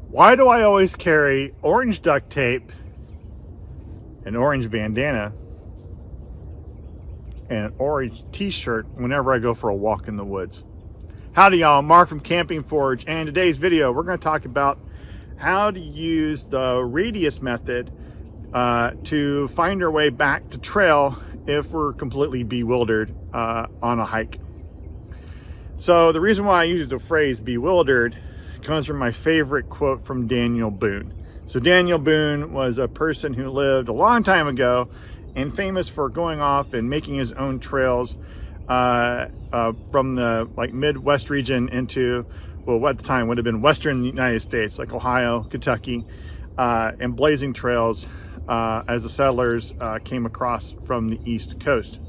Why do I always carry orange duct tape, an orange bandana, and an orange t-shirt whenever I go for a walk in the woods? Howdy y'all, Mark from Camping Forge, and in today's video we're going to talk about how to use the radius method to find our way back to trail if we're completely bewildered on a hike. So the reason why I use the phrase bewildered comes from my favorite quote from Daniel Boone. So Daniel Boone was a person who lived a long time ago and famous for going off and making his own trails from the Midwest region into, well, at the time would have been Western United States, like Ohio, Kentucky, and blazing trails as the settlers came across from the East Coast.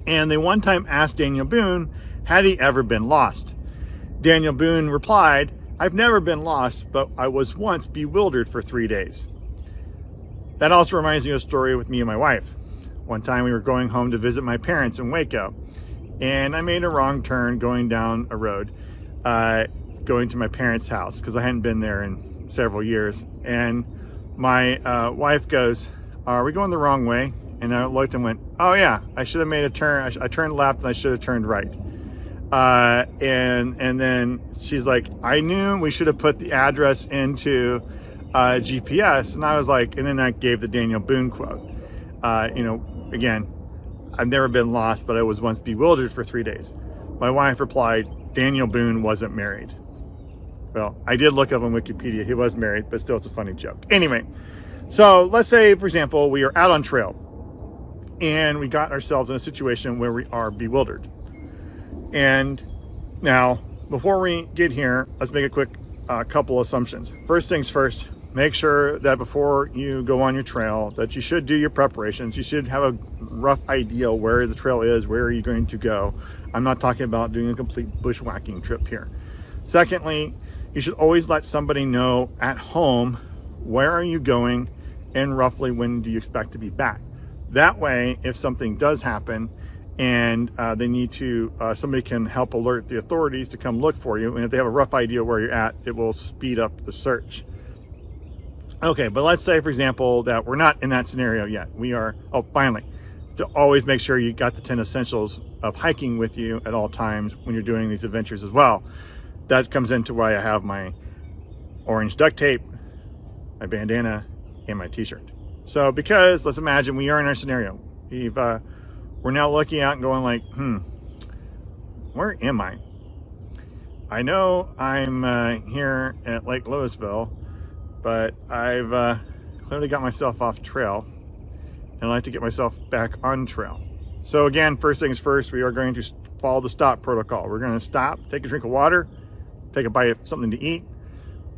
And they one time asked Daniel Boone, had he ever been lost? Daniel Boone replied, "I've never been lost, but I was once bewildered for 3 days." That also reminds me of a story with me and my wife. One time we were going home to visit my parents in Waco, and I made a wrong turn going down a road, going to my parents' house, because I hadn't been there in several years. And my wife goes, "Are we going the wrong way?" And I looked and went, "Oh yeah, I should have made a turn. I turned left and I should have turned right." And then she's like, "I knew we should have put the address into GPS." And I was like, and then I gave the Daniel Boone quote. Again, I've never been lost, but I was once bewildered for 3 days. My wife replied, "Daniel Boone wasn't married." Well, I did look up on Wikipedia. He was married, but still it's a funny joke. Anyway, so let's say, for example, we are out on trail and we got ourselves in a situation where we are bewildered. And now, before we get here, let's make a quick couple assumptions. First things first, make sure that before you go on your trail that you should do your preparations. You should have a rough idea where the trail is, where are you going to go. I'm not talking about doing a complete bushwhacking trip here. Secondly, you should always let somebody know at home where are you going and roughly when do you expect to be back. That way, if something does happen and they need to, somebody can help alert the authorities to come look for you. And if they have a rough idea where you're at, it will speed up the search. Okay, but let's say, for example, that we're not in that scenario yet. We are, finally, to always make sure you got the 10 essentials of hiking with you at all times when you're doing these adventures as well. That comes into why I have my orange duct tape, my bandana, and my t-shirt. So because let's imagine we are in our scenario. We're now looking out and going like, where am I? I know I'm here at Lake Louisville, but I've clearly got myself off trail and I'd like to get myself back on trail. So again, first things first, we are going to follow the stop protocol. We're going to stop, take a drink of water, take a bite of something to eat,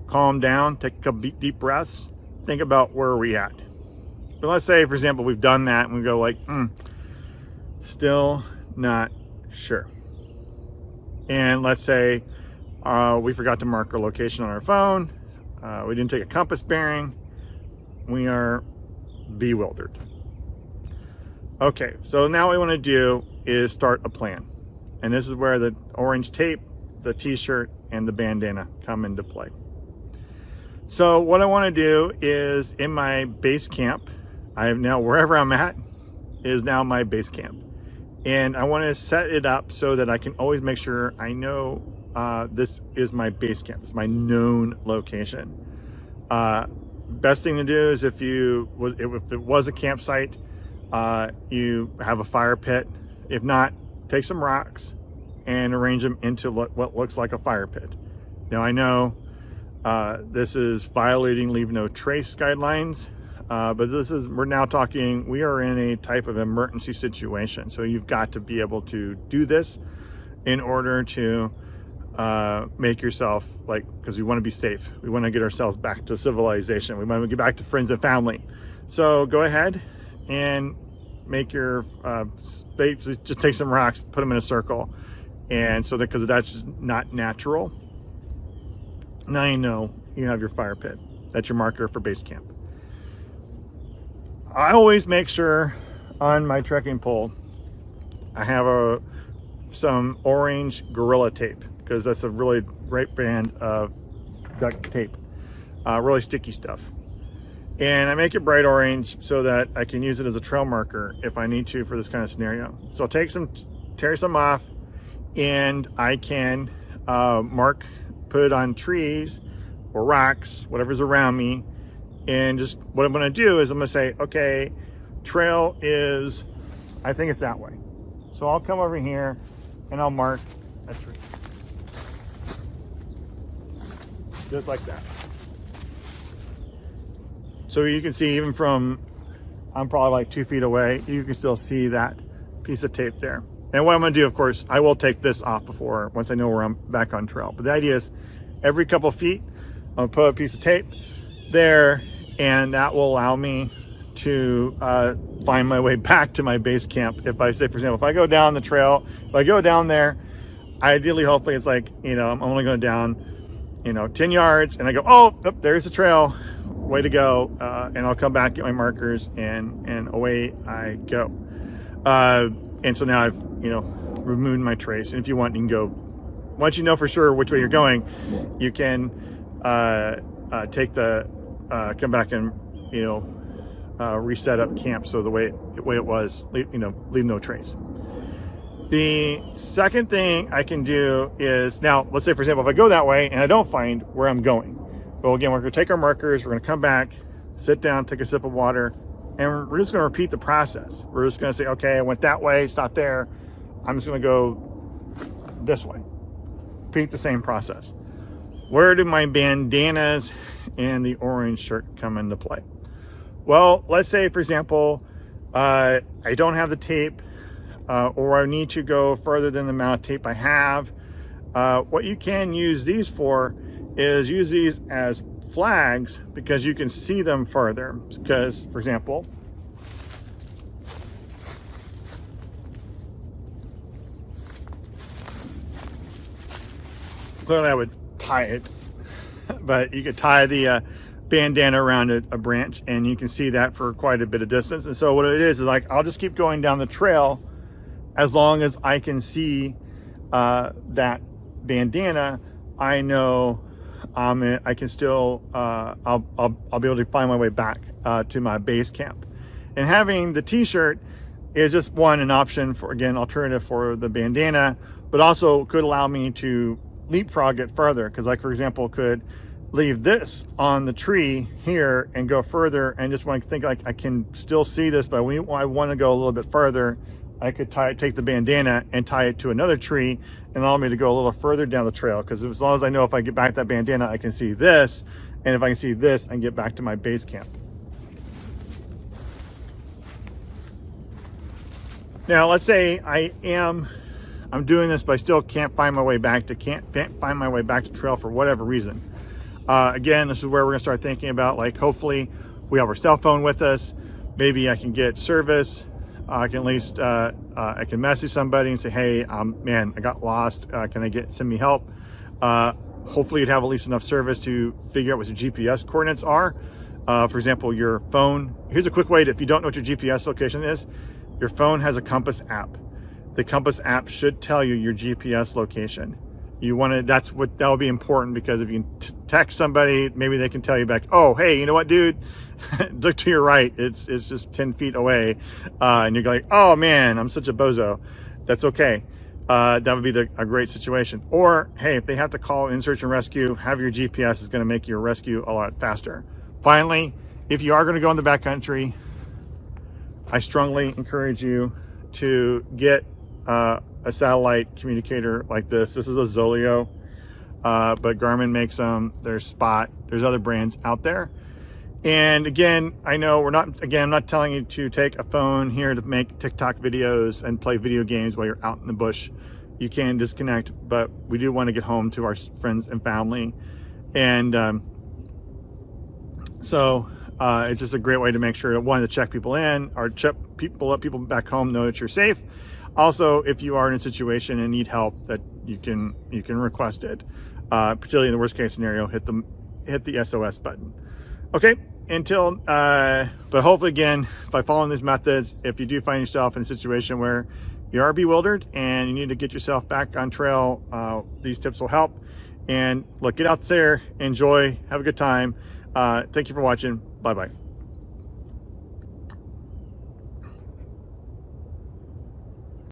calm down, take a couple deep breaths, think about where are we at. But let's say, for example, we've done that and we go like, still not sure. And let's say we forgot to mark our location on our phone. We didn't take a compass bearing. We are bewildered. Okay, so now what we want to do is start a plan. And this is where the orange tape, the t-shirt, and the bandana come into play. So what I want to do is in my base camp, I have now, wherever I'm at is now my base camp. And I want to set it up so that I can always make sure I know this is my base camp. This is my known location. Best thing to do is if it was a campsite, you have a fire pit. If not, take some rocks and arrange them into what looks like a fire pit. Now I know this is violating leave no trace guidelines, but we're now talking, we are in a type of emergency situation. So you've got to be able to do this in order to make yourself, because we want to be safe. We want to get ourselves back to civilization. We want to get back to friends and family. So go ahead and make your space, just take some rocks, put them in a circle. And so that, because that's just not natural. Now you know you have your fire pit. That's your marker for base camp. I always make sure on my trekking pole I have some orange Gorilla tape, because that's a really great brand of duct tape, really sticky stuff. And I make it bright orange so that I can use it as a trail marker if I need to for this kind of scenario. So I'll take some, tear some off, and I can put it on trees or rocks, whatever's around me. And just what I'm gonna do is I'm gonna say, okay, trail is, I think it's that way. So I'll come over here and I'll mark a tree. Just like that. So you can see even from, I'm probably like 2 feet away, you can still see that piece of tape there. And what I'm gonna do, of course, I will take this off before, once I know where I'm back on trail. But the idea is every couple of feet, I'll put a piece of tape there, and that will allow me to find my way back to my base camp. If I say, for example, if I go down the trail, if I go down there, ideally, hopefully it's like, I'm only going down, 10 yards, and I go, oh, there's the trail, way to go. And I'll come back, get my markers, and away I go. And so now I've, removed my trace. And if you want, you can go, once you know for sure which way you're going, you can take the, come back and, reset up camp so the way it was, leave no trace. The second thing I can do is, now let's say, for example, if I go that way and I don't find where I'm going, well, again, we're going to take our markers, we're going to come back, sit down, take a sip of water, and we're just going to repeat the process. We're just going to say, okay, I went that way, it's not there, I'm just going to go this way. Repeat the same process. Where do my bandanas and the orange shirt come into play? Well, let's say, for example, I don't have the tape, or I need to go further than the amount of tape I have. What you can use these for is use these as flags, because you can see them further. Because, for example, clearly I would tie it, but you could tie the bandana around a branch, and you can see that for quite a bit of distance. And so what it is like, I'll just keep going down the trail as long as I can see that bandana. I know I can still, I'll be able to find my way back to my base camp. And having the t-shirt is just an option for, again, alternative for the bandana, but also could allow me to leapfrog it further. Because, like, for example, could leave this on the tree here and go further, and just when I think like I can still see this, but I want to go a little bit further, I could take the bandana and tie it to another tree and allow me to go a little further down the trail. Because as long as I know if I get back that bandana, I can see this, and if I can see this, I can get back to my base camp. Now, let's say I'm doing this, but I still can't find my way back to trail for whatever reason. Again, this is where we're gonna start thinking about, like, hopefully we have our cell phone with us. Maybe I can get service. I can at least, I can message somebody and say, hey, man, I got lost. Can I send me help? Hopefully you'd have at least enough service to figure out what your GPS coordinates are. For example, your phone. Here's a quick way to, if you don't know what your GPS location is, your phone has a compass app. The compass app should tell you your GPS location. That'll be important, because if you text somebody, maybe they can tell you back, oh, hey, you know what, dude, look to your right, it's just 10 feet away, and you're like, oh man, I'm such a bozo. That's okay. That would be a great situation. Or, hey, if they have to call in search and rescue, have your GPS is going to make your rescue a lot faster. Finally, if you are going to go in the backcountry, I strongly encourage you to get a satellite communicator like this. This is a Zoleo, but Garmin makes them. There's Spot. There's other brands out there. And again, I know I'm not telling you to take a phone here to make TikTok videos and play video games while you're out in the bush. You can disconnect, but we do want to get home to our friends and family. And so it's just a great way to make sure to check people in, or check people back home know that you're safe. Also, if you are in a situation and need help, that you can request it. Particularly in the worst case scenario, hit the SOS button. Okay, but hopefully, again, by following these methods, if you do find yourself in a situation where you are bewildered and you need to get yourself back on trail, these tips will help. And look, get out there, enjoy, have a good time. Thank you for watching. Bye-bye.